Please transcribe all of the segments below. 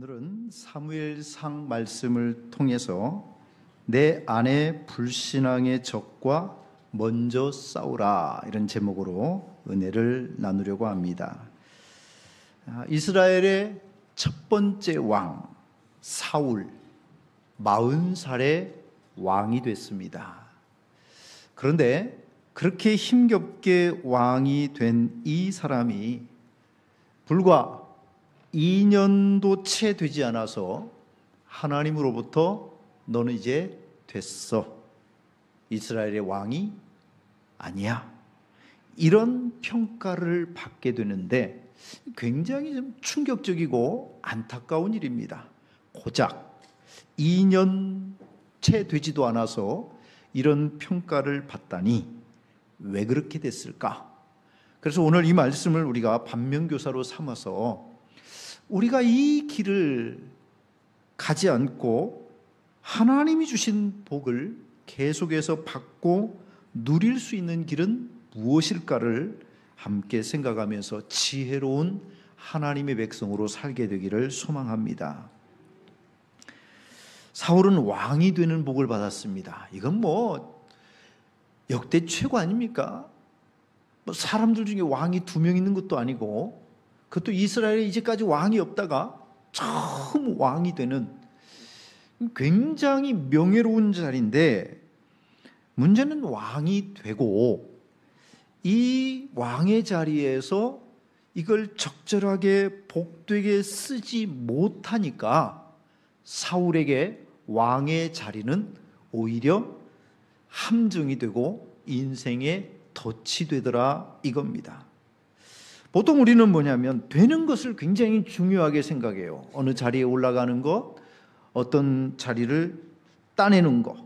오늘은 사무엘상 말씀을 통해서 내 안의 불신앙의 적과 먼저 싸우라, 이런 제목으로 은혜를 나누려고 합니다. 이스라엘의 첫 번째 왕 사울, 40살에 왕이 됐습니다. 그런데 그렇게 힘겹게 왕이 된 이 사람이 불과 2년도 채 되지 않아서 하나님으로부터 너는 이제 됐어, 이스라엘의 왕이 아니야, 이런 평가를 받게 되는데 굉장히 좀 충격적이고 안타까운 일입니다. 고작 2년 채 되지도 않아서 이런 평가를 받다니 왜 그렇게 됐을까? 그래서 오늘 이 말씀을 우리가 반면교사로 삼아서 우리가 이 길을 가지 않고 하나님이 주신 복을 계속해서 받고 누릴 수 있는 길은 무엇일까를 함께 생각하면서 지혜로운 하나님의 백성으로 살게 되기를 소망합니다. 사울은 왕이 되는 복을 받았습니다. 이건 역대 최고 아닙니까? 사람들 중에 왕이 2명 있는 것도 아니고, 그것도 이스라엘에 이제까지 왕이 없다가 처음 왕이 되는 굉장히 명예로운 자리인데, 문제는 왕이 되고 이 왕의 자리에서 이걸 적절하게 복되게 쓰지 못하니까 사울에게 왕의 자리는 오히려 함정이 되고 인생의 덫이 되더라, 이겁니다. 보통 우리는 뭐냐면 되는 것을 굉장히 중요하게 생각해요. 어느 자리에 올라가는 것, 어떤 자리를 따내는 것,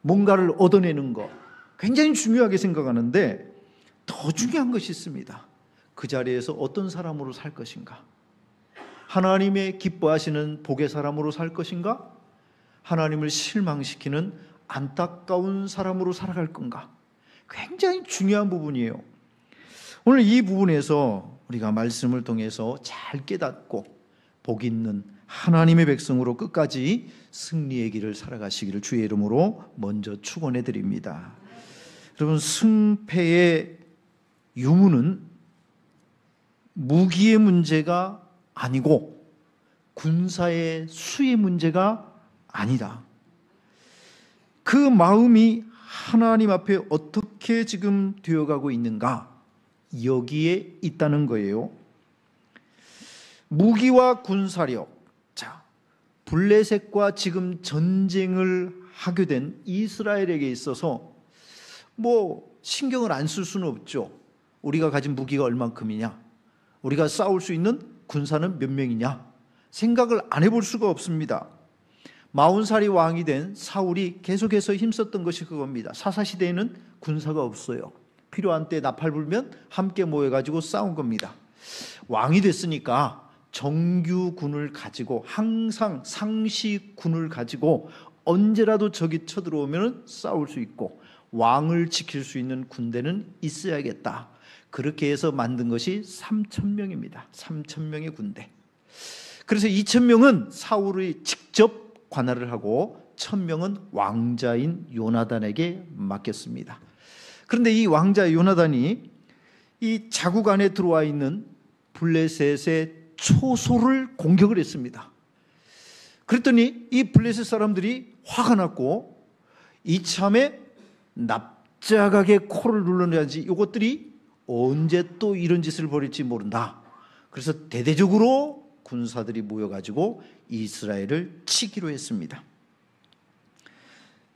뭔가를 얻어내는 것, 굉장히 중요하게 생각하는데 더 중요한 것이 있습니다. 그 자리에서 어떤 사람으로 살 것인가? 하나님의 기뻐하시는 복의 사람으로 살 것인가? 하나님을 실망시키는 안타까운 사람으로 살아갈 건가? 굉장히 중요한 부분이에요. 오늘 이 부분에서 우리가 말씀을 통해서 잘 깨닫고 복 있는 하나님의 백성으로 끝까지 승리의 길을 살아가시기를 주의 이름으로 먼저 축원해 드립니다. 여러분, 승패의 유무는 무기의 문제가 아니고 군사의 수의 문제가 아니다. 그 마음이 하나님 앞에 어떻게 지금 되어가고 있는가, 여기에 있다는 거예요. 무기와 군사력. 자, 블레셋과 지금 전쟁을 하게 된 이스라엘에게 있어서 신경을 안 쓸 수는 없죠. 우리가 가진 무기가 얼만큼이냐, 우리가 싸울 수 있는 군사는 몇 명이냐, 생각을 안 해볼 수가 없습니다. 40살이 왕이 된 사울이 계속해서 힘썼던 것이 그겁니다. 사사시대에는 군사가 없어요. 필요한 때 나팔 불면 함께 모여가지고 싸운 겁니다. 왕이 됐으니까 정규군을 가지고, 항상 상시군을 가지고 언제라도 적이 쳐들어오면 싸울 수 있고 왕을 지킬 수 있는 군대는 있어야겠다. 그렇게 해서 만든 것이 3,000명입니다. 3,000명의 군대. 그래서 2,000명은 사울이 직접 관할을 하고 1,000명은 왕자인 요나단에게 맡겼습니다. 그런데 이 왕자 요나단이 이 자국 안에 들어와 있는 블레셋의 초소를 공격을 했습니다. 그랬더니 이 블레셋 사람들이 화가 났고 이참에 납작하게 코를 눌러내야지, 이것들이 언제 또 이런 짓을 벌일지 모른다. 그래서 대대적으로 군사들이 모여가지고 이스라엘을 치기로 했습니다.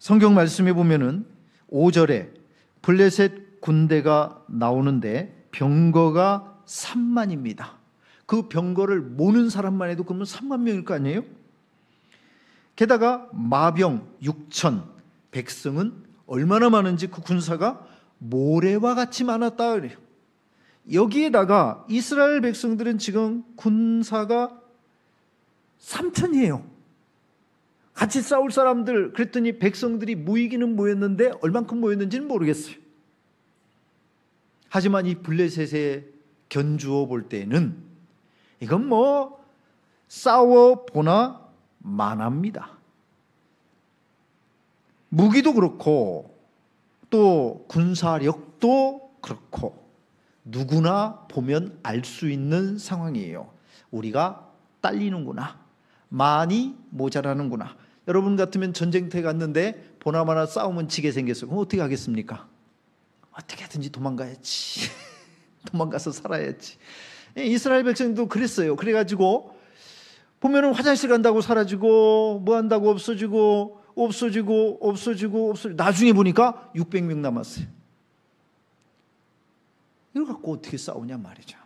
성경 말씀에 보면은 5절에 블레셋 군대가 나오는데 병거가 3만입니다. 그 병거를 모는 사람만 해도 그러면 3만 명일 거 아니에요? 게다가 마병 6천, 백성은 얼마나 많은지 그 군사가 모래와 같이 많았다 그래요. 여기에다가 이스라엘 백성들은 지금 군사가 3천이에요. 같이 싸울 사람들, 그랬더니 백성들이 모이기는 모였는데 얼만큼 모였는지는 모르겠어요. 하지만 이 블레셋에 견주어 볼 때는 이건 싸워보나 마나입니다. 무기도 그렇고 또 군사력도 그렇고 누구나 보면 알 수 있는 상황이에요. 우리가 딸리는구나, 많이 모자라는구나. 여러분 같으면 전쟁터에 갔는데 보나마나 싸우면 지게 생겼어요. 그럼 어떻게 하겠습니까? 어떻게든지 도망가야지. 도망가서 살아야지. 이스라엘 백성도 그랬어요. 그래가지고 보면은 화장실 간다고 사라지고 뭐 한다고 없어지고 나중에 보니까 600명 남았어요. 이걸 갖고 어떻게 싸우냐 말이죠.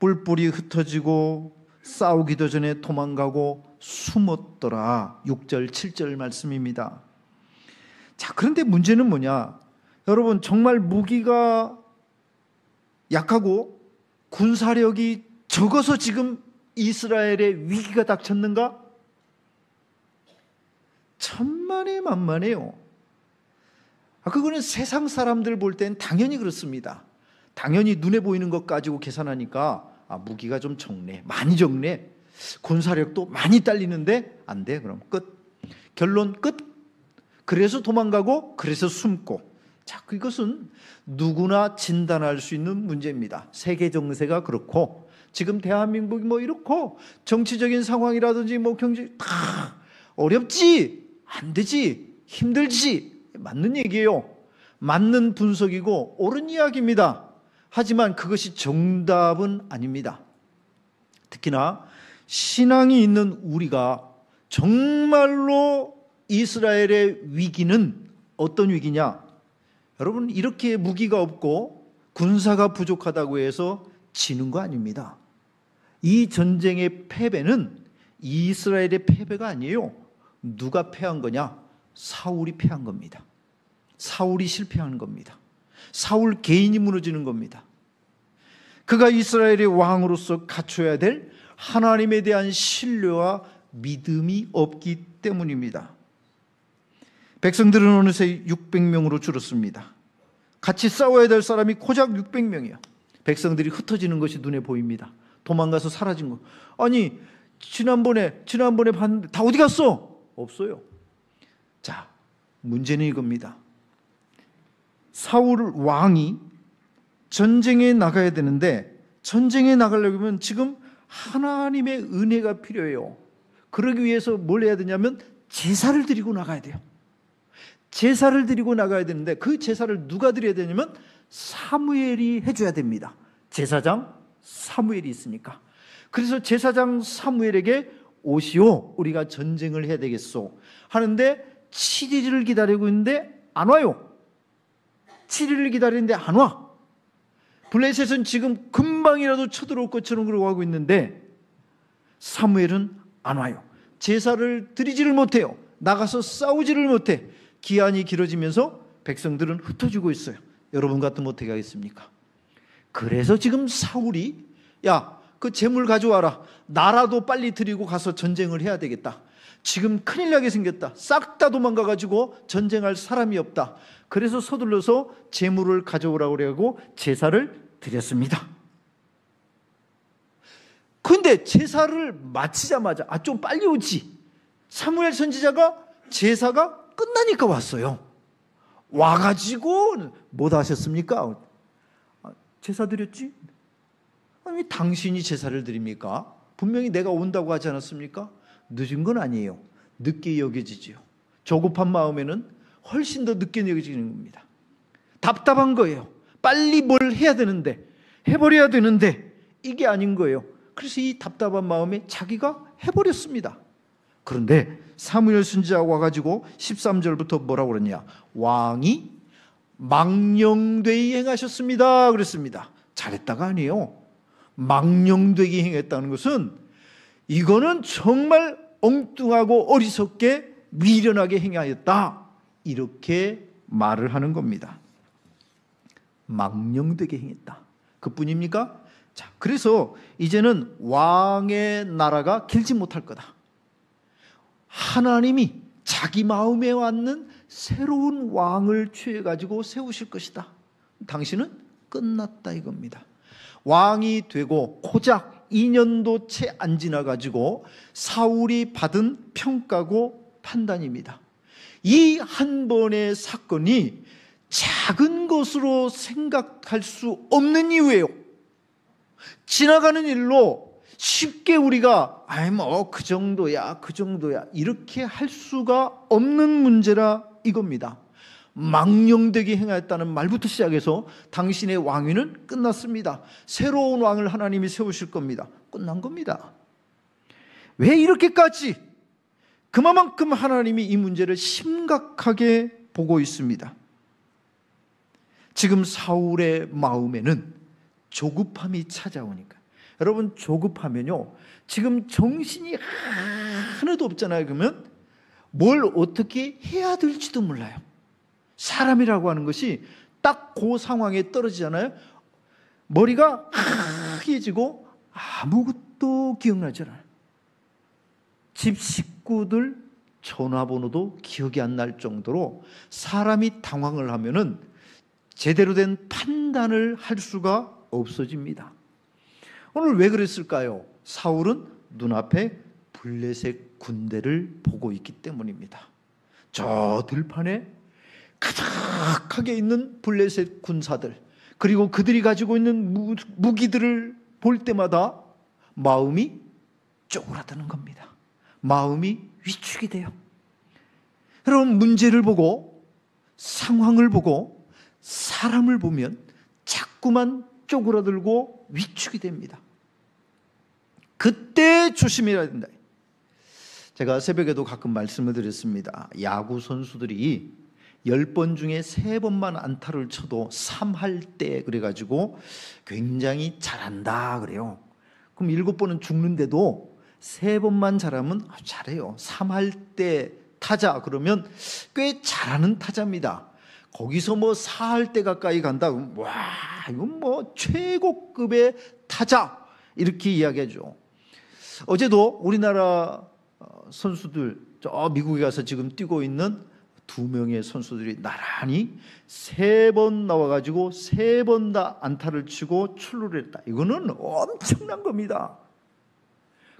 뿔뿔이 흩어지고 싸우기도 전에 도망가고 숨었더라. 6절 7절 말씀입니다. 자, 그런데 문제는 뭐냐? 여러분, 정말 무기가 약하고 군사력이 적어서 지금 이스라엘의 위기가 닥쳤는가? 천만에 만만해요. 그거는 세상 사람들 볼 땐 당연히 그렇습니다. 당연히 눈에 보이는 것 가지고 계산하니까 무기가 좀 적네, 많이 적네, 군사력도 많이 딸리는데 안 돼. 그럼 끝. 결론 끝. 그래서 도망가고 그래서 숨고. 자, 그것은 누구나 진단할 수 있는 문제입니다. 세계 정세가 그렇고 지금 대한민국이 뭐 이렇고 정치적인 상황이라든지 뭐 경제 다 어렵지, 안 되지, 힘들지, 맞는 얘기예요. 맞는 분석이고 옳은 이야기입니다. 하지만 그것이 정답은 아닙니다. 특히나 신앙이 있는 우리가 정말로 이스라엘의 위기는 어떤 위기냐? 여러분, 이렇게 무기가 없고 군사가 부족하다고 해서 지는 거 아닙니다. 이 전쟁의 패배는 이스라엘의 패배가 아니에요. 누가 패한 거냐? 사울이 패한 겁니다. 사울이 실패한 겁니다. 사울 개인이 무너지는 겁니다. 그가 이스라엘의 왕으로서 갖춰야 될 하나님에 대한 신뢰와 믿음이 없기 때문입니다. 백성들은 어느새 600명으로 줄었습니다. 같이 싸워야 될 사람이 고작 600명이야. 백성들이 흩어지는 것이 눈에 보입니다. 도망가서 사라진 거. 아니, 지난번에 봤는데 다 어디 갔어? 없어요. 자, 문제는 이겁니다. 사울 왕이 전쟁에 나가야 되는데 전쟁에 나가려면 지금 하나님의 은혜가 필요해요. 그러기 위해서 뭘 해야 되냐면 제사를 드리고 나가야 돼요. 제사를 드리고 나가야 되는데 그 제사를 누가 드려야 되냐면 사무엘이 해줘야 됩니다. 제사장 사무엘이 있으니까. 그래서 제사장 사무엘에게 오시오, 우리가 전쟁을 해야 되겠소 하는데 7일을 기다리고 있는데 안 와요. 7일을 기다리는데 안 와. 블레셋은 지금 금방이라도 쳐들어올 것처럼 그러고 하고 있는데 사무엘은 안 와요. 제사를 드리지를 못해요. 나가서 싸우지를 못해. 기한이 길어지면서 백성들은 흩어지고 있어요. 여러분 같으면 어떻게 하겠습니까? 그래서 지금 사울이 야, 그 재물 가져와라. 나라도 빨리 드리고 가서 전쟁을 해야 되겠다. 지금 큰일 나게 생겼다. 싹 다 도망가가지고 전쟁할 사람이 없다. 그래서 서둘러서 재물을 가져오라고 그래가지고 제사를 드렸습니다. 근데 제사를 마치자마자 좀 빨리 오지. 사무엘 선지자가 제사가 끝나니까 왔어요. 와가지고 뭐 하셨습니까? 제사 드렸지? 아니, 당신이 제사를 드립니까? 분명히 내가 온다고 하지 않았습니까? 늦은 건 아니에요. 늦게 여겨지지요. 조급한 마음에는 훨씬 더 늦게 여겨지는 겁니다. 답답한 거예요. 빨리 뭘 해야 되는데, 해버려야 되는데 이게 아닌 거예요. 그래서 이 답답한 마음에 자기가 해버렸습니다. 그런데 사무엘 선지자가 와가지고 13절부터 뭐라고 그러냐? 왕이 망령되이 행하셨습니다 그랬습니다. 잘했다가 아니에요. 망령되게 행했다는 것은 이거는 정말 엉뚱하고 어리석게 미련하게 행하였다, 이렇게 말을 하는 겁니다. 망령되게 행했다. 그뿐입니까? 자, 그래서 이제는 왕의 나라가 길지 못할 거다. 하나님이 자기 마음에 맞는 새로운 왕을 취해가지고 세우실 것이다. 당신은 끝났다 이겁니다. 왕이 되고 고작 2년도 채 안 지나가지고 사울이 받은 평가고 판단입니다. 이 한 번의 사건이 작은 것으로 생각할 수 없는 이유예요. 지나가는 일로 쉽게 우리가 그 정도야 이렇게 할 수가 없는 문제라 이겁니다. 망령되게 행하였다는 말부터 시작해서 당신의 왕위는 끝났습니다. 새로운 왕을 하나님이 세우실 겁니다. 끝난 겁니다. 왜 이렇게까지? 그만큼 하나님이 이 문제를 심각하게 보고 있습니다. 지금 사울의 마음에는 조급함이 찾아오니까. 여러분, 조급하면요, 지금 정신이 하나도 없잖아요. 그러면 뭘 어떻게 해야 될지도 몰라요. 사람이라고 하는 것이 딱 그 상황에 떨어지잖아요. 머리가 하얘지고 아무것도 기억나지 않아요. 집 식구들 전화번호도 기억이 안 날 정도로 사람이 당황을 하면은 제대로 된 판단을 할 수가 없어집니다. 오늘 왜 그랬을까요? 사울은 눈앞에 블레셋 군대를 보고 있기 때문입니다. 저 들판에 가득하게 있는 블레셋 군사들, 그리고 그들이 가지고 있는 무기들을 볼 때마다 마음이 쪼그라드는 겁니다. 마음이 위축이 돼요. 여러분, 문제를 보고, 상황을 보고, 사람을 보면 자꾸만 쪼그라들고 위축이 됩니다. 그때 조심해야 된다. 제가 새벽에도 가끔 말씀을 드렸습니다. 야구 선수들이 10번 중에 3번만 안타를 쳐도 3할 때 그래가지고 굉장히 잘한다 그래요. 그럼 7번은 죽는데도 3번만 잘하면 잘해요. 3할 때 타자 그러면 꽤 잘하는 타자입니다. 거기서 4할 때 가까이 간다 그러면 와, 이건 최고급의 타자 이렇게 이야기하죠. 어제도 우리나라 선수들 저 미국에 가서 지금 뛰고 있는 2명의 선수들이 나란히 3번 나와가지고 3번 다 안타를 치고 출루를 했다. 이거는 엄청난 겁니다.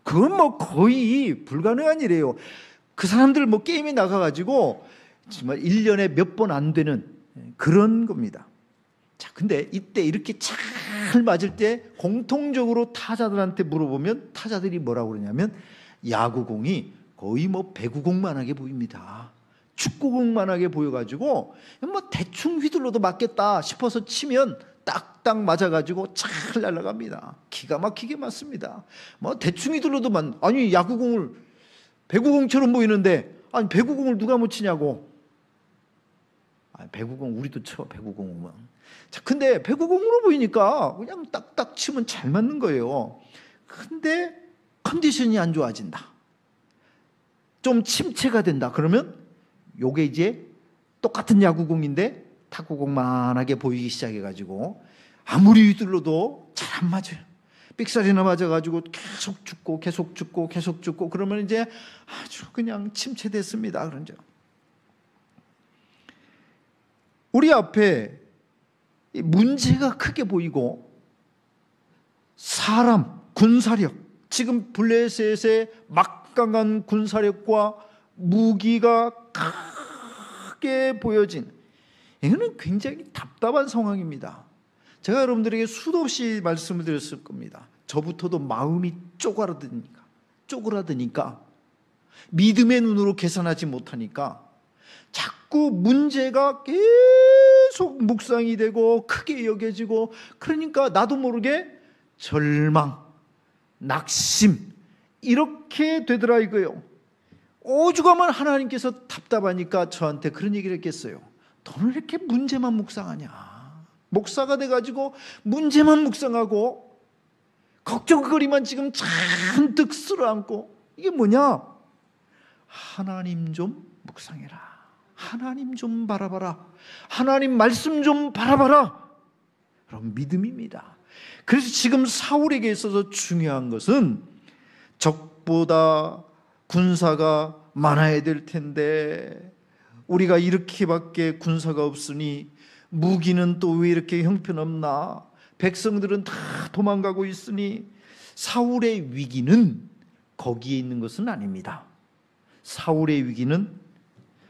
그건 거의 불가능한 일이에요. 그 사람들 게임에 나가가지고 정말 1년에 몇 번 안 되는 그런 겁니다. 자, 근데 이때 이렇게 잘 맞을 때 공통적으로 타자들한테 물어보면 타자들이 뭐라고 그러냐면 야구공이 거의 배구공만하게 보입니다. 축구공만하게 보여가지고 대충 휘둘러도 맞겠다 싶어서 치면 딱딱 맞아가지고 잘 날아갑니다. 기가 막히게 맞습니다. 대충 휘둘러도 아니 야구공을 배구공처럼 보이는데 아니 배구공을 누가 못 치냐고. 배구공 우리도 쳐 배구공은. 자, 근데 배구공으로 보이니까 그냥 딱딱 치면 잘 맞는 거예요. 근데 컨디션이 안 좋아진다. 좀 침체가 된다. 그러면 요게 이제 똑같은 야구공인데 탁구공만하게 보이기 시작해가지고 아무리 휘둘러도 잘 안 맞아요. 삑사리나 맞아가지고 계속 죽고 그러면 이제 아주 그냥 침체됐습니다. 그런죠. 우리 앞에 문제가 크게 보이고 사람, 군사력, 지금 블레셋의 막강한 군사력과 무기가 크게 보여진, 이거는 굉장히 답답한 상황입니다. 제가 여러분들에게 수도 없이 말씀을 드렸을 겁니다. 저부터도 마음이 쪼그라드니까 믿음의 눈으로 계산하지 못하니까 자꾸 문제가 계속 묵상이 되고 크게 여겨지고, 그러니까 나도 모르게 절망, 낙심 이렇게 되더라 이거예요. 오죽하면 하나님께서 답답하니까 저한테 그런 얘기를 했겠어요. 너는 이렇게 문제만 묵상하냐. 목사가 돼가지고 문제만 묵상하고 걱정거리만 지금 잔뜩 쓸어안고, 이게 뭐냐? 하나님 좀 묵상해라. 하나님 좀 바라봐라. 하나님 말씀 좀 바라봐라. 그럼 믿음입니다. 그래서 지금 사울에게 있어서 중요한 것은 적보다 군사가 많아야 될 텐데 우리가 이렇게밖에 군사가 없으니, 무기는 또 왜 이렇게 형편없나, 백성들은 다 도망가고 있으니 사울의 위기는 거기에 있는 것은 아닙니다. 사울의 위기는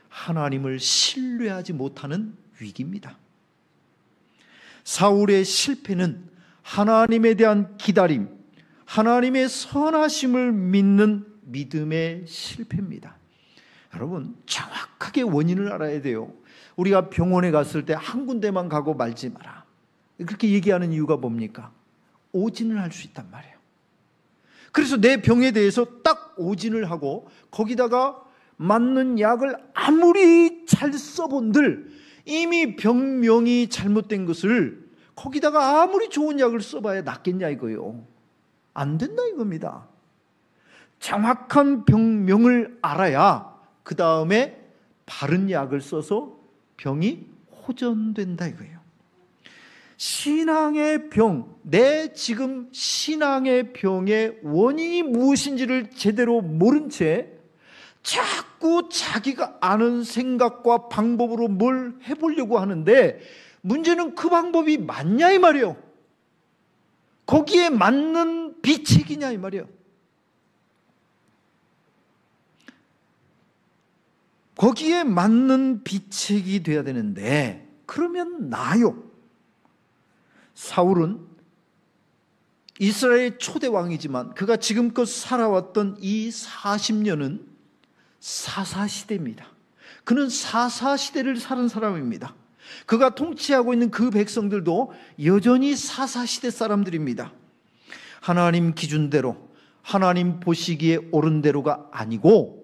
하나님을 신뢰하지 못하는 위기입니다. 사울의 실패는 하나님에 대한 기다림, 하나님의 선하심을 믿는 믿음의 실패입니다. 여러분, 정확하게 원인을 알아야 돼요. 우리가 병원에 갔을 때 한 군데만 가고 말지 마라, 그렇게 얘기하는 이유가 뭡니까? 오진을 할 수 있단 말이에요. 그래서 내 병에 대해서 딱 오진을 하고 거기다가 맞는 약을 아무리 잘 써본들 이미 병명이 잘못된 것을 거기다가 아무리 좋은 약을 써봐야 낫겠냐 이거예요. 안 된다 이겁니다. 정확한 병명을 알아야 그 다음에 바른 약을 써서 병이 호전된다 이거예요. 신앙의 병, 내 지금 신앙의 병의 원인이 무엇인지를 제대로 모른 채 자꾸 자기가 아는 생각과 방법으로 뭘 해보려고 하는데, 문제는 그 방법이 맞냐 이 말이에요. 거기에 맞는 비책이냐 이 말이에요. 거기에 맞는 비책이 돼야 되는데 그러면 나요. 사울은 이스라엘 초대 왕이지만 그가 지금껏 살아왔던 이 40년은 사사시대입니다. 그는 사사시대를 사는 사람입니다. 그가 통치하고 있는 그 백성들도 여전히 사사시대 사람들입니다. 하나님 기준대로, 하나님 보시기에 옳은 대로가 아니고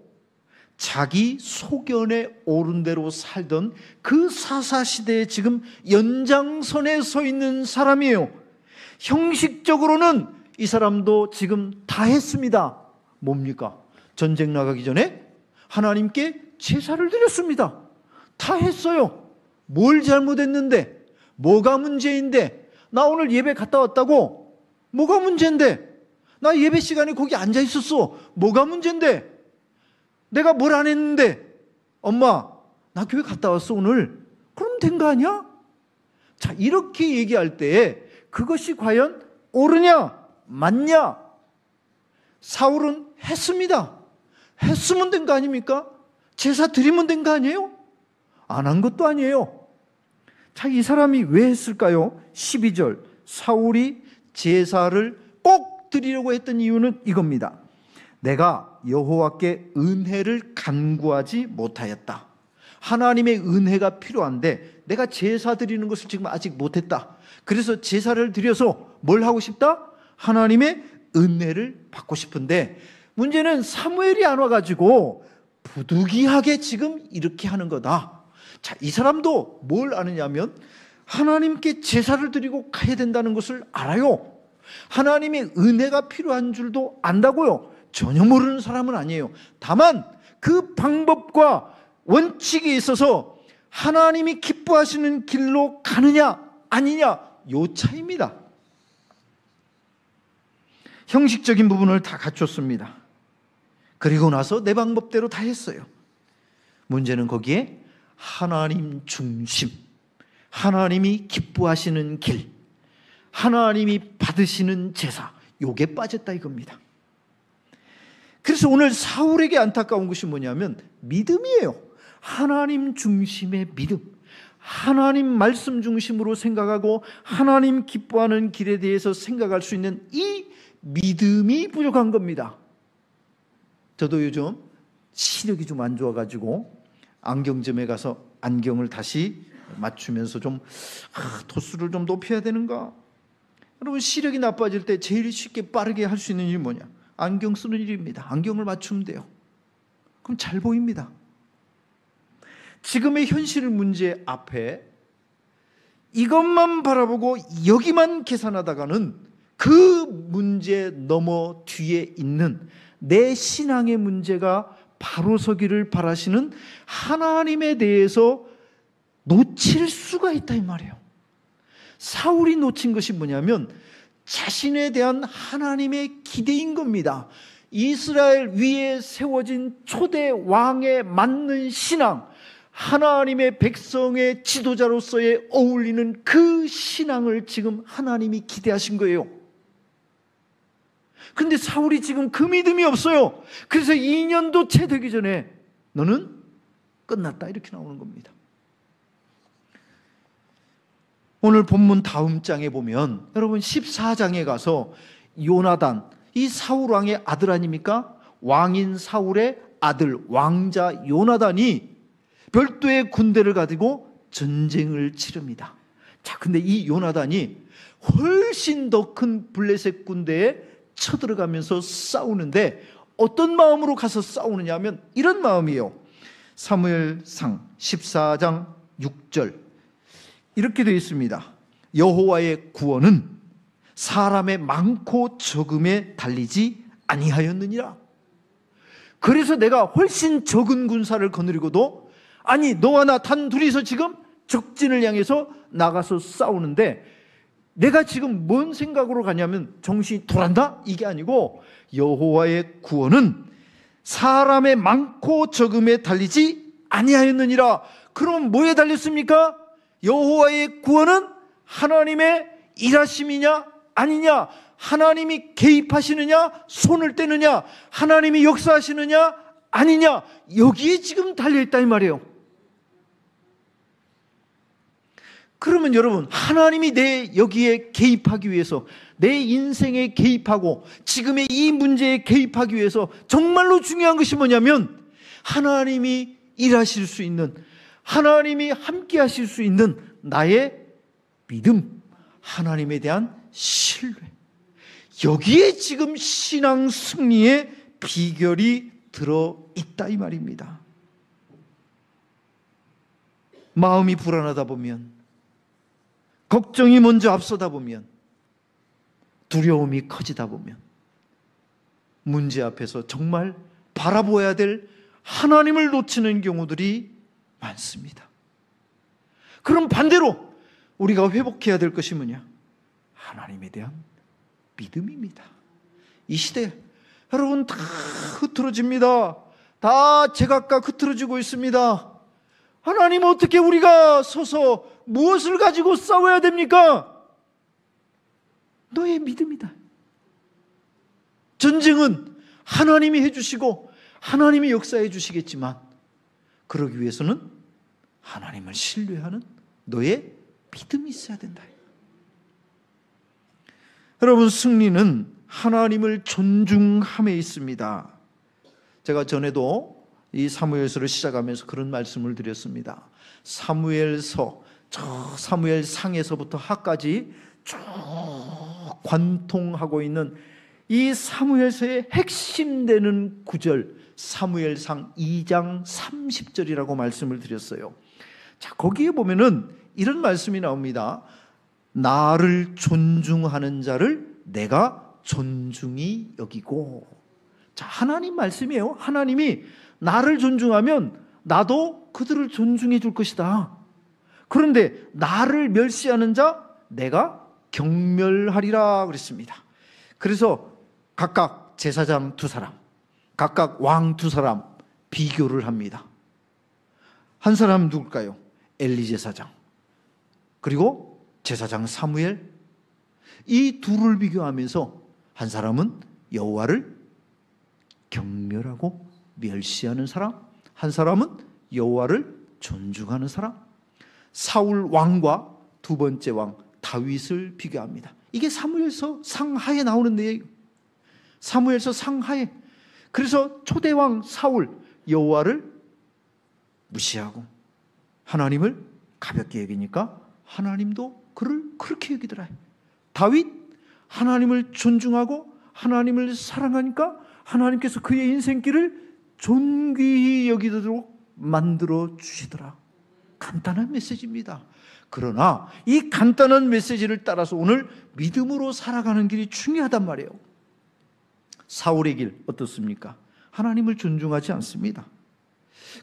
자기 소견에 옳은 대로 살던 그 사사시대에 지금 연장선에 서 있는 사람이에요. 형식적으로는 이 사람도 지금 다 했습니다. 뭡니까? 전쟁 나가기 전에 하나님께 제사를 드렸습니다. 다 했어요. 뭘 잘못했는데? 뭐가 문제인데? 나 오늘 예배 갔다 왔다고? 뭐가 문제인데? 나 예배 시간에 거기 앉아 있었어. 뭐가 문제인데? 내가 뭘 안 했는데? 엄마, 나 교회 갔다 왔어 오늘. 그럼 된 거 아니야? 자, 이렇게 얘기할 때 그것이 과연 옳으냐 맞냐? 사울은 했습니다. 했으면 된 거 아닙니까? 제사 드리면 된 거 아니에요? 안 한 것도 아니에요. 자, 이 사람이 왜 했을까요? 12절, 사울이 제사를 꼭 드리려고 했던 이유는 이겁니다. 내가 여호와께 은혜를 간구하지 못하였다. 하나님의 은혜가 필요한데 내가 제사 드리는 것을 지금 아직 못했다. 그래서 제사를 드려서 뭘 하고 싶다? 하나님의 은혜를 받고 싶은데, 문제는 사무엘이 안 와가지고 부득이하게 지금 이렇게 하는 거다. 자, 이 사람도 뭘 아느냐면 하나님께 제사를 드리고 가야 된다는 것을 알아요. 하나님의 은혜가 필요한 줄도 안다고요. 전혀 모르는 사람은 아니에요. 다만 그 방법과 원칙에 있어서 하나님이 기뻐하시는 길로 가느냐 아니냐, 요 차이입니다. 형식적인 부분을 다 갖췄습니다. 그리고 나서 내 방법대로 다 했어요. 문제는 거기에 하나님 중심, 하나님이 기뻐하시는 길, 하나님이 받으시는 제사, 요게 빠졌다 이겁니다. 그래서 오늘 사울에게 안타까운 것이 뭐냐면 믿음이에요. 하나님 중심의 믿음, 하나님 말씀 중심으로 생각하고 하나님 기뻐하는 길에 대해서 생각할 수 있는 이 믿음이 부족한 겁니다. 저도 요즘 시력이 좀 안 좋아가지고 안경점에 가서 안경을 다시 맞추면서 좀 도수를 좀 높여야 되는가. 여러분, 시력이 나빠질 때 제일 쉽게 빠르게 할 수 있는 일이 뭐냐? 안경 쓰는 일입니다. 안경을 맞추면 돼요. 그럼 잘 보입니다. 지금의 현실 문제 앞에 이것만 바라보고 여기만 계산하다가는 그 문제 넘어 뒤에 있는 내 신앙의 문제가 바로 서기를 바라시는 하나님에 대해서 놓칠 수가 있다 이 말이에요. 사울이 놓친 것이 뭐냐면 자신에 대한 하나님의 기대인 겁니다. 이스라엘 위에 세워진 초대 왕에 맞는 신앙, 하나님의 백성의 지도자로서의 어울리는 그 신앙을 지금 하나님이 기대하신 거예요. 근데 사울이 지금 그 믿음이 없어요. 그래서 2년도 채 되기 전에 너는 끝났다, 이렇게 나오는 겁니다. 오늘 본문 다음 장에 보면 여러분 14장에 가서 요나단, 이 사울 왕의 아들 아닙니까? 왕인 사울의 아들 왕자 요나단이 별도의 군대를 가지고 전쟁을 치릅니다. 자, 근데 이 요나단이 훨씬 더 큰 블레셋 군대에 쳐들어가면서 싸우는데 어떤 마음으로 가서 싸우느냐 하면 이런 마음이에요. 사무엘상 14장 6절 이렇게 되어 있습니다. 여호와의 구원은 사람의 많고 적음에 달리지 아니하였느니라. 그래서 내가 훨씬 적은 군사를 거느리고도, 아니 너와 나 단 둘이서 지금 적진을 향해서 나가서 싸우는데 내가 지금 뭔 생각으로 가냐면 정신이 돌아간다? 이게 아니고 여호와의 구원은 사람의 많고 적음에 달리지 아니하였느니라. 그럼 뭐에 달렸습니까? 여호와의 구원은 하나님의 일하심이냐 아니냐, 하나님이 개입하시느냐 손을 떼느냐, 하나님이 역사하시느냐 아니냐, 여기에 지금 달려있다 이 말이에요. 그러면 여러분, 하나님이 내 여기에 개입하기 위해서, 내 인생에 개입하고 지금의 이 문제에 개입하기 위해서 정말로 중요한 것이 뭐냐면 하나님이 일하실 수 있는, 하나님이 함께 하실 수 있는 나의 믿음, 하나님에 대한 신뢰, 여기에 지금 신앙 승리의 비결이 들어있다 이 말입니다. 마음이 불안하다 보면, 걱정이 먼저 앞서다 보면, 두려움이 커지다 보면 문제 앞에서 정말 바라보아야 될 하나님을 놓치는 경우들이 많습니다. 그럼 반대로 우리가 회복해야 될 것이 뭐냐? 하나님에 대한 믿음입니다. 이 시대 여러분 다 흐트러집니다. 다 제각각 흐트러지고 있습니다. 하나님 어떻게 우리가 서서 무엇을 가지고 싸워야 됩니까? 너의 믿음이다. 전쟁은 하나님이 해주시고 하나님이 역사해 주시겠지만 그러기 위해서는 하나님을 신뢰하는 너의 믿음이 있어야 된다. 여러분, 승리는 하나님을 존중함에 있습니다. 제가 전에도 이 사무엘서를 시작하면서 그런 말씀을 드렸습니다. 사무엘서, 저 사무엘상에서부터 하까지 쭉 관통하고 있는 이 사무엘서의 핵심되는 구절, 사무엘상 2장 30절이라고 말씀을 드렸어요. 자, 거기에 보면은 이런 말씀이 나옵니다. 나를 존중하는 자를 내가 존중히 여기고. 자, 하나님 말씀이에요. 하나님이 나를 존중하면 나도 그들을 존중해 줄 것이다. 그런데 나를 멸시하는 자 내가 경멸하리라 그랬습니다. 그래서 각각 제사장 두 사람, 각각 왕 두 사람 비교를 합니다. 한 사람은 누굴까요? 엘리 제사장, 그리고 제사장 사무엘. 이 둘을 비교하면서 한 사람은 여호와를 경멸하고 멸시하는 사람, 한 사람은 여호와를 존중하는 사람. 사울 왕과 두 번째 왕 다윗을 비교합니다. 이게 사무엘서 상하에 나오는 내용. 사무엘서 상하에. 그래서 초대왕 사울 여호와를 무시하고 하나님을 가볍게 여기니까 하나님도 그를 그렇게 여기더라. 다윗 하나님을 존중하고 하나님을 사랑하니까 하나님께서 그의 인생길을 존귀히 여기도록 만들어 주시더라. 간단한 메시지입니다. 그러나 이 간단한 메시지를 따라서 오늘 믿음으로 살아가는 길이 중요하단 말이에요. 사울의 길 어떻습니까? 하나님을 존중하지 않습니다.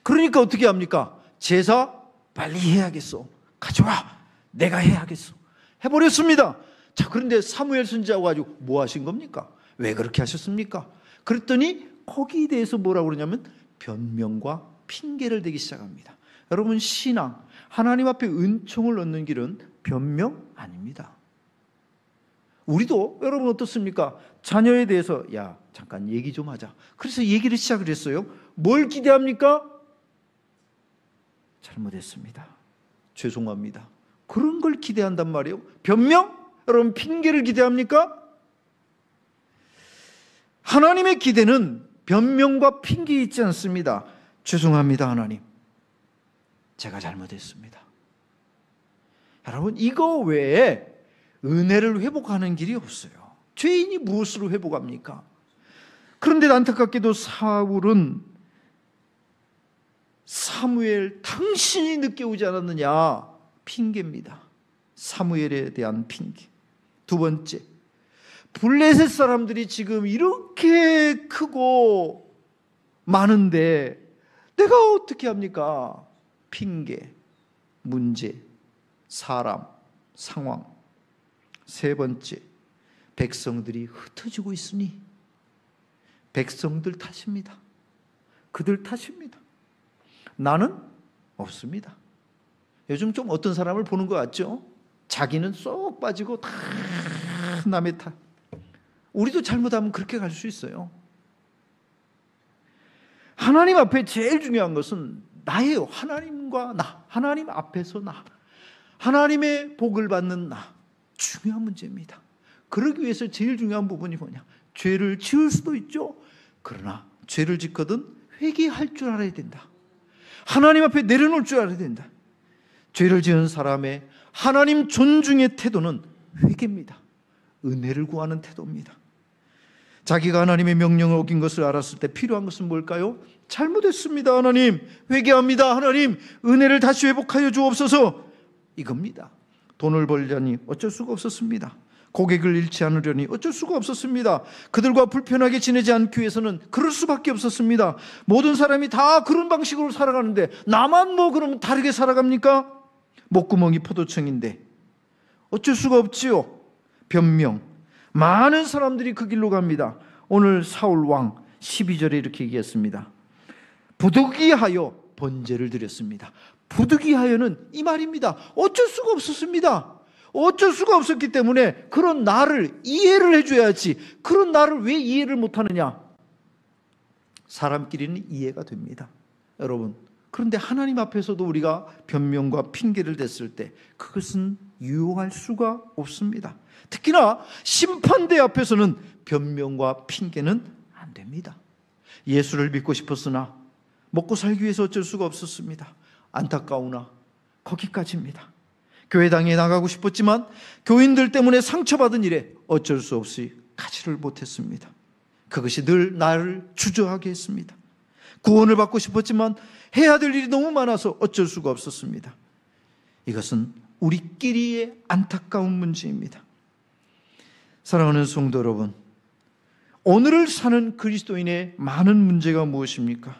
그러니까 어떻게 합니까? 제사 빨리 해야겠어. 가져와. 내가 해야겠어. 해버렸습니다. 자, 그런데 사무엘 선지자가 가지고 뭐 하신 겁니까? 왜 그렇게 하셨습니까? 그랬더니 거기에 대해서 뭐라고 그러냐면 변명과 핑계를 대기 시작합니다. 여러분, 신앙, 하나님 앞에 은총을 얻는 길은 변명 아닙니다. 우리도 여러분 어떻습니까? 자녀에 대해서 야 잠깐 얘기 좀 하자. 그래서 얘기를 시작을 했어요. 뭘 기대합니까? 잘못했습니다. 죄송합니다. 그런 걸 기대한단 말이에요. 변명? 여러분 핑계를 기대합니까? 하나님의 기대는 변명과 핑계 있지 않습니다. 죄송합니다 하나님. 제가 잘못했습니다. 여러분 이거 외에 은혜를 회복하는 길이 없어요. 죄인이 무엇으로 회복합니까? 그런데 안타깝게도 사울은 사무엘 당신이 늦게 오지 않았느냐 핑계입니다. 사무엘에 대한 핑계. 두 번째, 블레셋 사람들이 지금 이렇게 크고 많은데 내가 어떻게 합니까? 핑계, 문제, 사람, 상황. 세 번째, 백성들이 흩어지고 있으니 백성들 탓입니다. 그들 탓입니다. 나는 없습니다. 요즘 좀 어떤 사람을 보는 것 같죠? 자기는 쏙 빠지고 다 남의 탓. 우리도 잘못하면 그렇게 갈 수 있어요. 하나님 앞에 제일 중요한 것은 나예요. 하나님과 나, 하나님 앞에서 나, 하나님의 복을 받는 나. 중요한 문제입니다. 그러기 위해서 제일 중요한 부분이 뭐냐? 죄를 지을 수도 있죠. 그러나 죄를 짓거든 회개할 줄 알아야 된다. 하나님 앞에 내려놓을 줄 알아야 된다. 죄를 지은 사람의 하나님 존중의 태도는 회개입니다. 은혜를 구하는 태도입니다. 자기가 하나님의 명령을 어긴 것을 알았을 때 필요한 것은 뭘까요? 잘못했습니다 하나님, 회개합니다 하나님, 은혜를 다시 회복하여 주옵소서. 이겁니다. 돈을 벌려니 어쩔 수가 없었습니다. 고객을 잃지 않으려니 어쩔 수가 없었습니다. 그들과 불편하게 지내지 않기 위해서는 그럴 수밖에 없었습니다. 모든 사람이 다 그런 방식으로 살아가는데 나만 뭐 그러면 다르게 살아갑니까? 목구멍이 포도청인데 어쩔 수가 없지요. 변명. 많은 사람들이 그 길로 갑니다. 오늘 사울 왕 12절에 이렇게 얘기했습니다. 부득이하여 번제를 드렸습니다. 부득이하여는 이 말입니다. 어쩔 수가 없었습니다. 어쩔 수가 없었기 때문에 그런 나를 이해를 해줘야지. 그런 나를 왜 이해를 못하느냐? 사람끼리는 이해가 됩니다. 여러분, 그런데 하나님 앞에서도 우리가 변명과 핑계를 댔을 때 그것은 유용할 수가 없습니다. 특히나 심판대 앞에서는 변명과 핑계는 안 됩니다. 예수를 믿고 싶었으나 먹고 살기 위해서 어쩔 수가 없었습니다. 안타까우나 거기까지입니다. 교회당에 나가고 싶었지만 교인들 때문에 상처받은 일에 어쩔 수 없이 가지를 못했습니다. 그것이 늘 나를 주저하게 했습니다. 구원을 받고 싶었지만 해야 될 일이 너무 많아서 어쩔 수가 없었습니다. 이것은 우리끼리의 안타까운 문제입니다. 사랑하는 성도 여러분, 오늘을 사는 그리스도인의 많은 문제가 무엇입니까?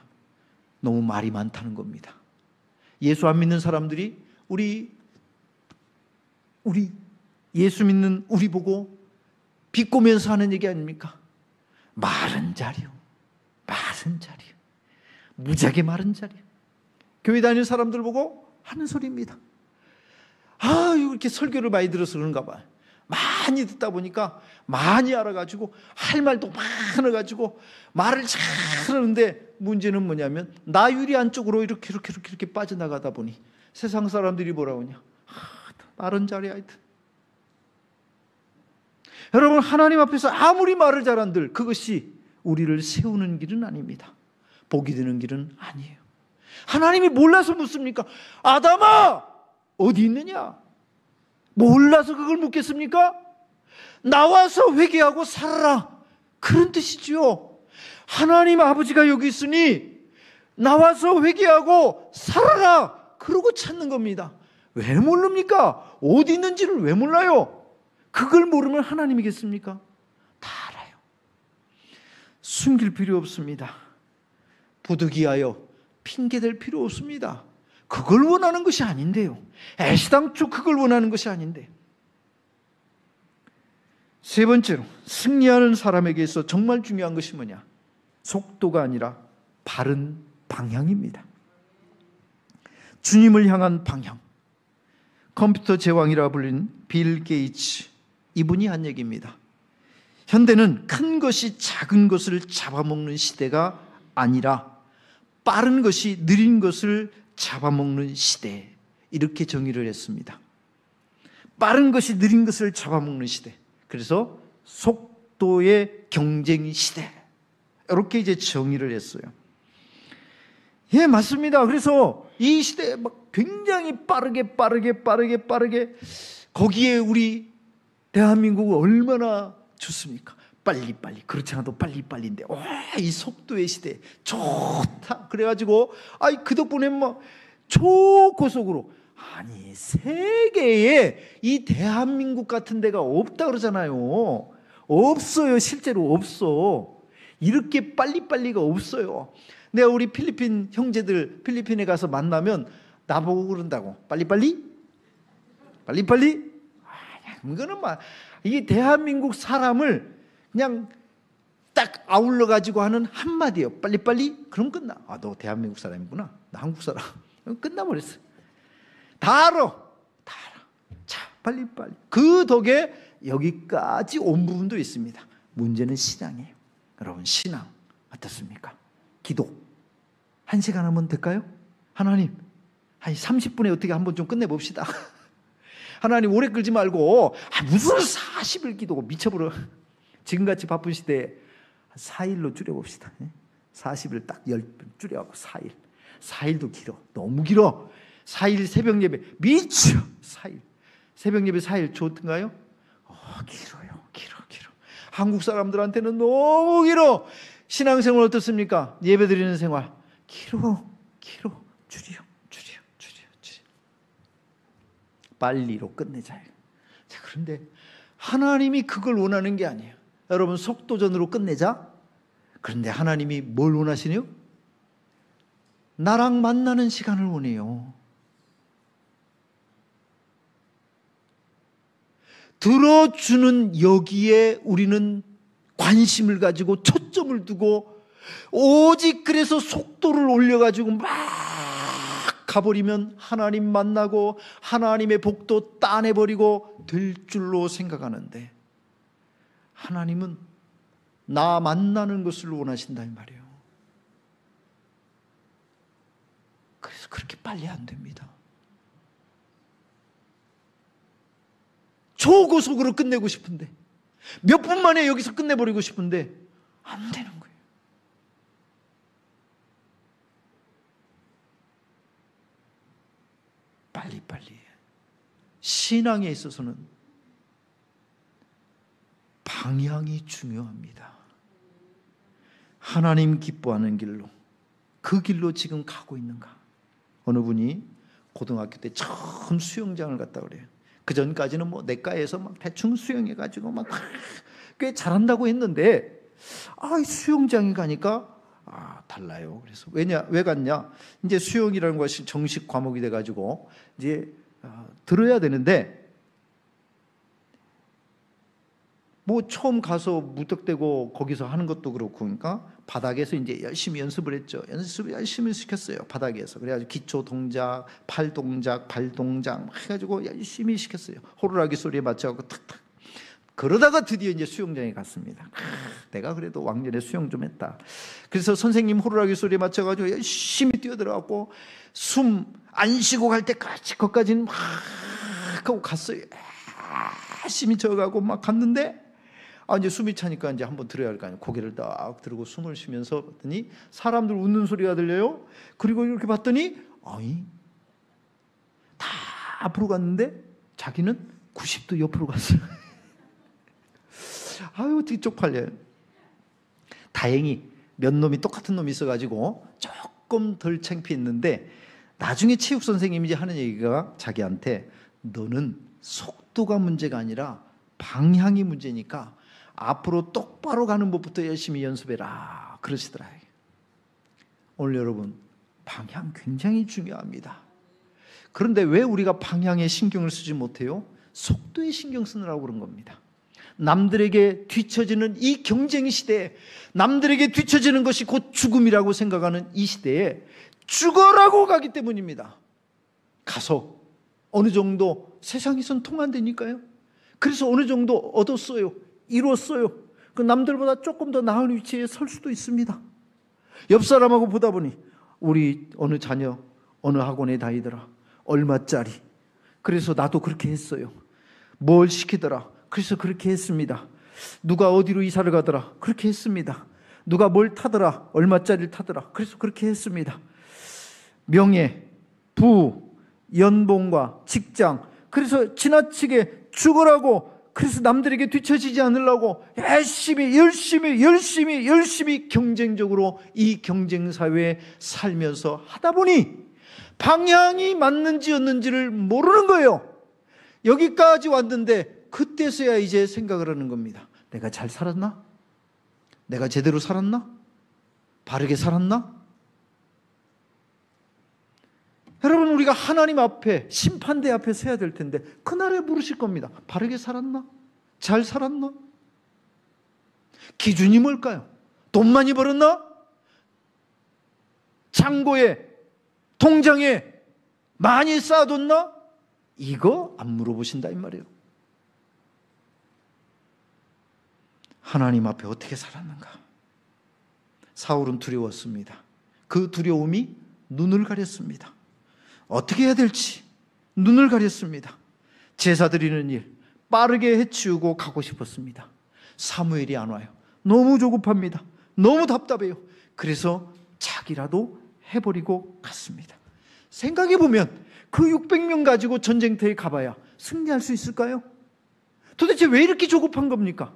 너무 말이 많다는 겁니다. 예수 안 믿는 사람들이 우리 예수 믿는 우리 보고 비꼬면서 하는 얘기 아닙니까? 마른 자리요, 마른 자리요, 무지하게 마른 자리요. 교회 다니는 사람들 보고 하는 소리입니다. 이렇게 설교를 많이 들어서 그런가 봐요. 많이 듣다 보니까 많이 알아가지고 할 말도 많아가지고 말을 잘 하는데 문제는 뭐냐면 나유리 안쪽으로 이렇게 빠져나가다 보니 세상 사람들이 뭐라고 하냐? 마른 자리 하여튼. 여러분, 하나님 앞에서 아무리 말을 잘한들 그것이 우리를 세우는 길은 아닙니다. 복이 되는 길은 아니에요. 하나님이 몰라서 묻습니까? 아담아 어디 있느냐? 몰라서 그걸 묻겠습니까? 나와서 회개하고 살아라, 그런 뜻이지요. 하나님 아버지가 여기 있으니 나와서 회개하고 살아라, 그러고 찾는 겁니다. 왜 모릅니까? 어디 있는지를 왜 몰라요? 그걸 모르면 하나님이겠습니까? 다 알아요. 숨길 필요 없습니다. 부득이하여 핑계댈 필요 없습니다. 그걸 원하는 것이 아닌데요. 애시당초 그걸 원하는 것이 아닌데. 세 번째로, 승리하는 사람에게 있어 정말 중요한 것이 뭐냐? 속도가 아니라 바른 방향입니다. 주님을 향한 방향. 컴퓨터 제왕이라 불린 빌 게이츠, 이분이 한 얘기입니다. 현대는 큰 것이 작은 것을 잡아먹는 시대가 아니라 빠른 것이 느린 것을 잡아먹는 시대, 이렇게 정의를 했습니다. 빠른 것이 느린 것을 잡아먹는 시대, 그래서 속도의 경쟁 시대, 이렇게 이제 정의를 했어요. 예, 맞습니다. 그래서 이 시대에 막 굉장히 빠르게 거기에 우리 대한민국은 얼마나 좋습니까? 빨리 그렇지 않아도 빨리인데 와, 이 속도의 시대 좋다. 그래가지고 그 덕분에 뭐 초고속으로, 아니 세계에 이 대한민국 같은 데가 없다 그러잖아요. 없어요. 실제로 없어. 이렇게 빨리가 없어요. 내가 우리 필리핀 형제들 필리핀에 가서 만나면 나보고 그런다고. 빨리? 이거는 막 이게 대한민국 사람을 그냥 딱 아울러 가지고 하는 한마디예요. 빨리? 그럼 끝나. 너 대한민국 사람이구나. 나 한국 사람. 끝나버렸어. 다 알아. 자, 빨리. 그 덕에 여기까지 온 부분도 있습니다. 문제는 신앙이에요. 여러분, 신앙 어떻습니까? 기도 1시간 하면 될까요? 하나님, 한 30분에 어떻게 한번 좀 끝내봅시다. 하나님, 오래 끌지 말고 무슨 40일 기도고 미쳐버려. 지금같이 바쁜 시대에 4일로 줄여봅시다. 40일 딱 10분 줄여갖고 4일. 4일도 길어. 너무 길어. 4일 새벽 예배 미쳐. 4일 새벽 예배 4일 좋던가요? 길어요. 길어. 한국 사람들한테는 너무 길어. 신앙생활 어떻습니까? 예배 드리는 생활 길어. 줄여. 빨리로 끝내자. 자, 그런데 하나님이 그걸 원하는 게 아니에요. 여러분, 속도전으로 끝내자. 그런데 하나님이 뭘 원하시네요? 나랑 만나는 시간을 원해요. 들어주는 여기에 우리는 관심을 가지고 초점을 두고 오직 그래서 속도를 올려가지고 막 가버리면 하나님 만나고 하나님의 복도 따내버리고 될 줄로 생각하는데, 하나님은 나 만나는 것을 원하신다 이 말이에요. 그래서 그렇게 빨리 안 됩니다. 초고속으로 끝내고 싶은데, 몇 분 만에 여기서 끝내버리고 싶은데 안 되는 거예요. 빨리. 신앙에 있어서는 방향이 중요합니다. 하나님 기뻐하는 길로, 그 길로 지금 가고 있는가? 어느 분이 고등학교 때 처음 수영장을 갔다 그래요. 그 전까지는 뭐 내과에서 막 대충 수영해가지고 막 꽤 잘한다고 했는데, 수영장에 가니까 달라요. 그래서 왜 갔냐? 이제 수영이라는 것이 정식 과목이 돼가지고 이제 들어야 되는데, 뭐 처음 가서 무턱대고 거기서 하는 것도 그렇고, 그러니까 바닥에서 이제 열심히 연습을 했죠. 연습을 열심히 시켰어요. 바닥에서. 그래가지고 기초 동작, 팔 동작, 발 동작 해가지고 열심히 시켰어요. 호루라기 소리에 맞춰갖고 탁탁. 그러다가 드디어 이제 수영장에 갔습니다. 내가 그래도 왕년에 수영 좀 했다. 그래서 선생님 호루라기 소리에 맞춰가지고 열심히 뛰어들어갖고 숨 안 쉬고 갈 때까지 거기까지는 막 하고 갔어요. 열심히 저어가고 막 갔는데, 이제 숨이 차니까 이제 한번 들어야 할 거 아니에요. 고개를 딱 들고 숨을 쉬면서 봤더니 사람들 웃는 소리가 들려요. 그리고 이렇게 봤더니 다 앞으로 갔는데 자기는 90도 옆으로 갔어요. 어떻게 쪽팔려요. 다행히 몇 놈이 똑같은 놈이 있어가지고 조금 덜 창피했는데, 나중에 체육 선생님이 하는 얘기가 자기한테, 너는 속도가 문제가 아니라 방향이 문제니까 앞으로 똑바로 가는 법부터 열심히 연습해라 그러시더라. 오늘 여러분, 방향 굉장히 중요합니다. 그런데 왜 우리가 방향에 신경을 쓰지 못해요? 속도에 신경 쓰느라고 그런 겁니다. 남들에게 뒤처지는 이 경쟁 시대에, 남들에게 뒤처지는 것이 곧 죽음이라고 생각하는 이 시대에 죽어라고 가기 때문입니다. 가서 어느 정도 세상에선 통한다니까요. 그래서 어느 정도 얻었어요. 이뤘어요. 그 남들보다 조금 더 나은 위치에 설 수도 있습니다. 옆 사람하고 보다 보니 우리 어느 자녀 어느 학원에 다니더라. 얼마짜리. 그래서 나도 그렇게 했어요. 뭘 시키더라. 그래서 그렇게 했습니다. 누가 어디로 이사를 가더라. 그렇게 했습니다. 누가 뭘 타더라. 얼마짜리를 타더라. 그래서 그렇게 했습니다. 명예, 부, 연봉과 직장. 그래서 지나치게 죽으라고, 그래서 남들에게 뒤처지지 않으려고 열심히 경쟁적으로 이 경쟁사회에 살면서 하다 보니 방향이 맞는지 없는지를 모르는 거예요. 여기까지 왔는데 그때서야 이제 생각을 하는 겁니다. 내가 잘 살았나? 내가 제대로 살았나? 바르게 살았나? 여러분, 우리가 하나님 앞에, 심판대 앞에 서야 될 텐데 그날에 물으실 겁니다. 바르게 살았나? 잘 살았나? 기준이 뭘까요? 돈 많이 벌었나? 창고에, 통장에 많이 쌓아뒀나? 이거 안 물어보신다 이 말이에요. 하나님 앞에 어떻게 살았는가? 사울은 두려웠습니다. 그 두려움이 눈을 가렸습니다. 어떻게 해야 될지 눈을 가렸습니다. 제사 드리는 일 빠르게 해치우고 가고 싶었습니다. 사무엘이 안 와요. 너무 조급합니다. 너무 답답해요. 그래서 자기라도 해버리고 갔습니다. 생각해보면 그 600명 가지고 전쟁터에 가봐야 승리할 수 있을까요? 도대체 왜 이렇게 조급한 겁니까?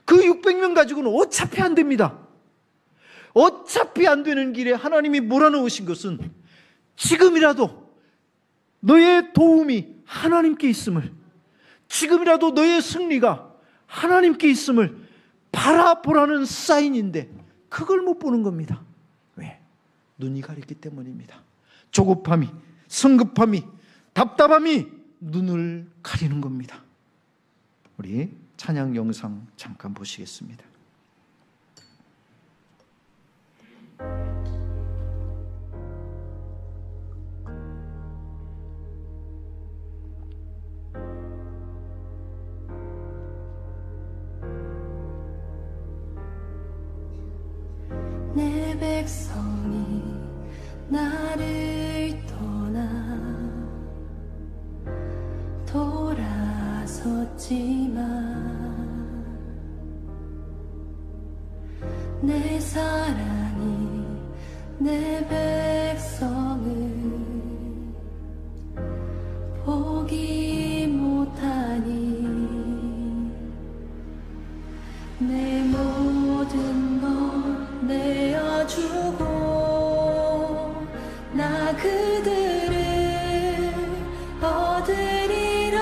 그 600명 가지고는 어차피 안 됩니다. 어차피 안 되는 길에 하나님이 몰아넣으신 것은 지금이라도 너의 도움이 하나님께 있음을, 지금이라도 너의 승리가 하나님께 있음을 바라보라는 사인인데 그걸 못 보는 겁니다. 왜? 눈이 가렸기 때문입니다. 조급함이, 성급함이, 답답함이 눈을 가리는 겁니다. 우리 찬양 영상 잠깐 보시겠습니다. 내 백성이 나를 떠나 돌아섰지만 내 사랑이 내 백성을 포기 못하니 내 모든 것 내어주고 나 그들을 얻으리라.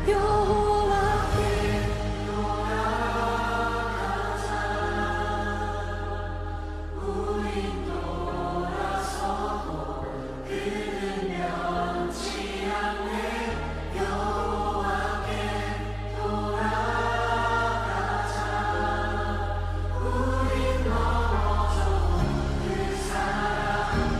여호와께 돌아가자. 우린 돌아서고 그는 면치 않네. 여호와께 돌아가자. 우린 넘어져 그 사랑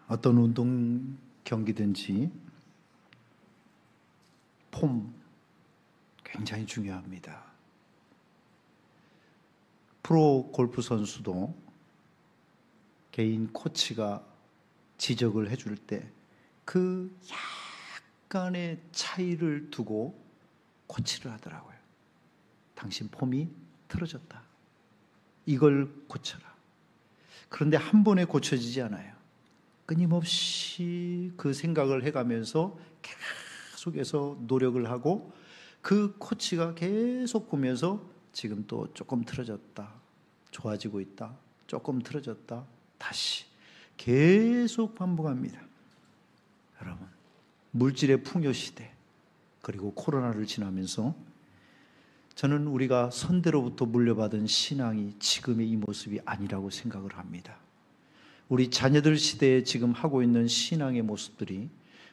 어떤 운동 경기든지 폼 굉장히 중요합니다. 프로 골프 선수도 개인 코치가 지적을 해줄 때 그 약간의 차이를 두고 코치를 하더라고요. 당신 폼이 틀어졌다. 이걸 고쳐라. 그런데 한 번에 고쳐지지 않아요. 끊임없이 그 생각을 해가면서 계속해서 노력을 하고 그 코치가 계속 보면서 지금 또 조금 틀어졌다. 좋아지고 있다. 조금 틀어졌다. 다시 계속 반복합니다. 여러분, 물질의 풍요 시대 그리고 코로나를 지나면서 저는 우리가 선대로부터 물려받은 신앙이 지금의 이 모습이 아니라고 생각을 합니다. 우리 자녀들 시대에 지금 하고 있는 신앙의 모습들이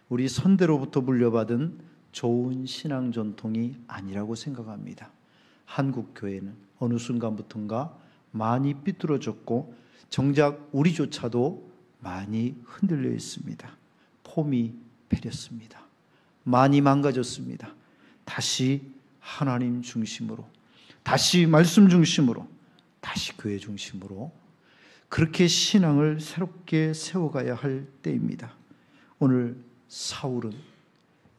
우리 선대로부터 물려받은 좋은 신앙 전통이 아니라고 생각합니다. 한국 교회는 어느 순간부터인가 많이 삐뚤어졌고 정작 우리조차도 많이 흔들려 있습니다. 폼이 배렸습니다. 많이 망가졌습니다. 다시 하나님 중심으로, 다시 말씀 중심으로, 다시 교회 중심으로 그렇게 신앙을 새롭게 세워가야 할 때입니다. 오늘 사울은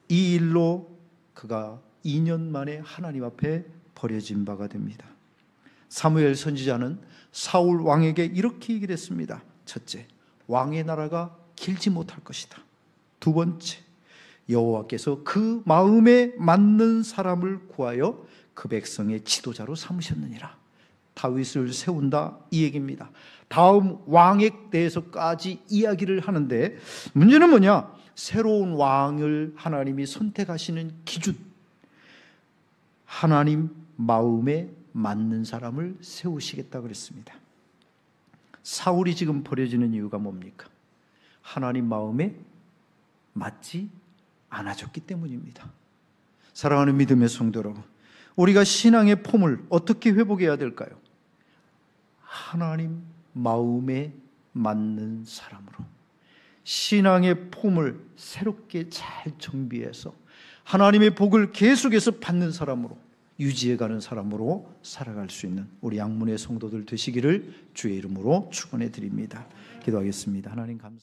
이 일로 그가 2년 만에 하나님 앞에 버려진 바가 됩니다. 사무엘 선지자는 사울 왕에게 이렇게 얘기를 했습니다. 첫째, 왕의 나라가 길지 못할 것이다. 두 번째, 여호와께서 그 마음에 맞는 사람을 구하여 그 백성의 지도자로 삼으셨느니라. 다윗을 세운다 이 얘기입니다. 다음 왕에 대해서까지 이야기를 하는데 문제는 뭐냐? 새로운 왕을 하나님이 선택하시는 기준, 하나님 마음에 맞는 사람을 세우시겠다 그랬습니다. 사울이 지금 버려지는 이유가 뭡니까? 하나님 마음에 맞지 않아졌기 때문입니다. 사랑하는 믿음의 성도 여러분, 우리가 신앙의 폼을 어떻게 회복해야 될까요? 하나님 마음에 맞는 사람으로 신앙의 폼을 새롭게 잘 정비해서 하나님의 복을 계속해서 받는 사람으로, 유지해가는 사람으로 살아갈 수 있는 우리 양문의 성도들 되시기를 주의 이름으로 축원해 드립니다. 기도하겠습니다. 하나님 감사합니다.